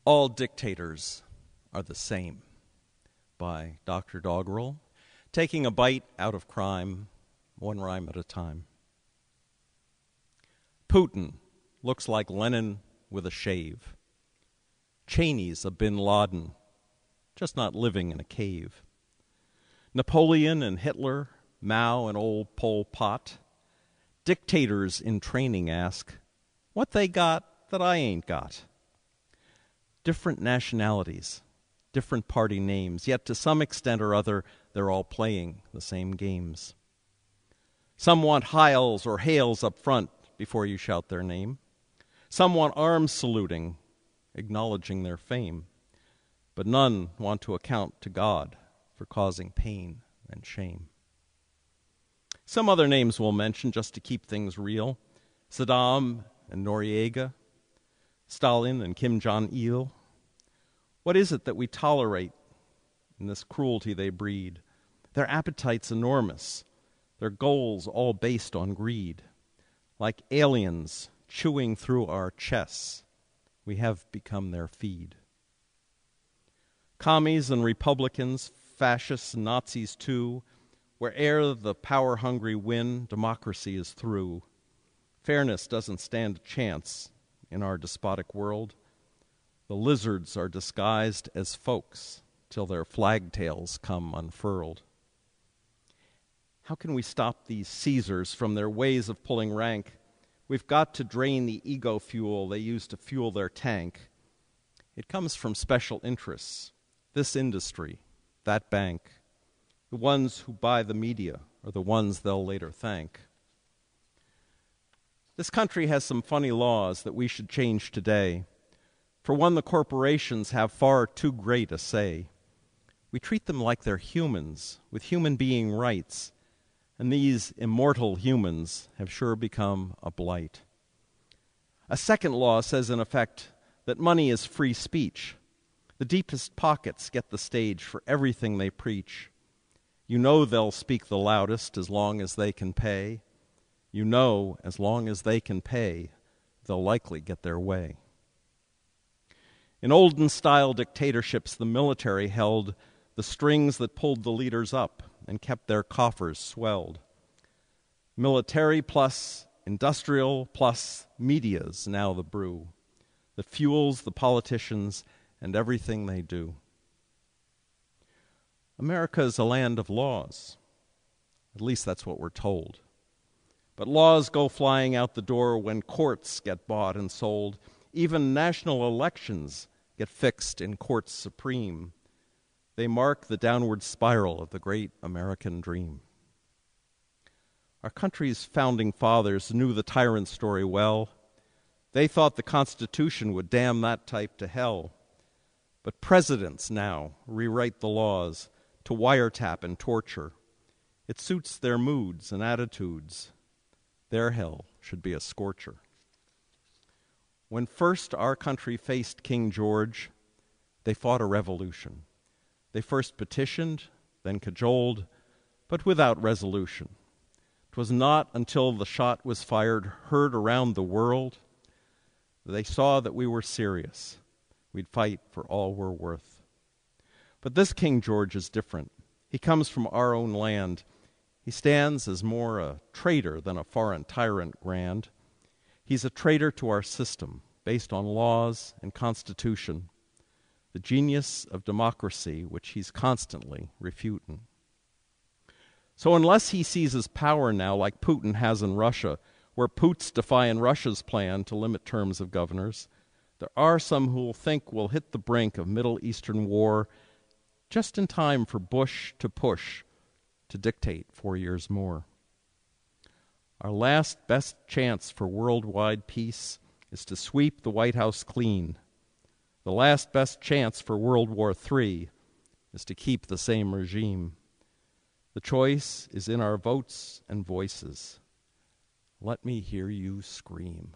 All Dictators Are the Same by Dr. Doggerel, taking a bite out of crime, one rhyme at a time. Putin looks like Lenin with a shave. Cheney's a bin Laden, just not living in a cave. Napoleon and Hitler, Mao and old Pol Pot. Dictators in training ask, what they got that I ain't got? Different nationalities, different party names, yet to some extent or other, they're all playing the same games. Some want Hiles or Hales up front before you shout their name. Some want arms saluting, acknowledging their fame. But none want to account to God for causing pain and shame. Some other names we'll mention just to keep things real. Saddam and Noriega, Stalin and Kim Jong-il. What is it that we tolerate in this cruelty they breed? Their appetite's enormous, their goals all based on greed. Like aliens chewing through our chests, we have become their feed. Commies and Republicans, fascists and Nazis too, where'er the power-hungry win, democracy is through. Fairness doesn't stand a chance in our despotic world. The lizards are disguised as folks till their flagtails come unfurled. How can we stop these Caesars from their ways of pulling rank? We've got to drain the ego fuel they use to fuel their tank. It comes from special interests, this industry, that bank. The ones who buy the media are the ones they'll later thank. This country has some funny laws that we should change today. For one, the corporations have far too great a say. We treat them like they're humans, with human being rights, and these immortal humans have sure become a blight. A second law says, in effect, that money is free speech. The deepest pockets get the stage for everything they preach. You know they'll speak the loudest as long as they can pay. You know, as long as they can pay, they'll likely get their way. In olden-style dictatorships, the military held the strings that pulled the leaders up and kept their coffers swelled. Military plus industrial plus media's now the brew that fuels the politicians and everything they do. America is a land of laws. At least that's what we're told. But laws go flying out the door when courts get bought and sold. Even national elections get fixed in courts supreme. They mark the downward spiral of the great American dream. Our country's founding fathers knew the tyrant story well. They thought the Constitution would damn that type to hell. But presidents now rewrite the laws to wiretap and torture. It suits their moods and attitudes. Their hell should be a scorcher. When first our country faced King George, they fought a revolution. They first petitioned, then cajoled, but without resolution. 'Twas not until the shot was fired, heard around the world, they saw that we were serious. We'd fight for all we're worth. But this King George is different. He comes from our own land. He stands as more a traitor than a foreign tyrant grand. He's a traitor to our system, based on laws and constitution, the genius of democracy, which he's constantly refuting. So unless he seizes power now, like Putin has in Russia, where Putin's defying Russia's plan to limit terms of governors, there are some who will think we'll hit the brink of Middle Eastern war just in time for Bush to push to dictate 4 years more. Our last best chance for worldwide peace is to sweep the White House clean. The last best chance for World War III is to keep the same regime. The choice is in our votes and voices. Let me hear you scream.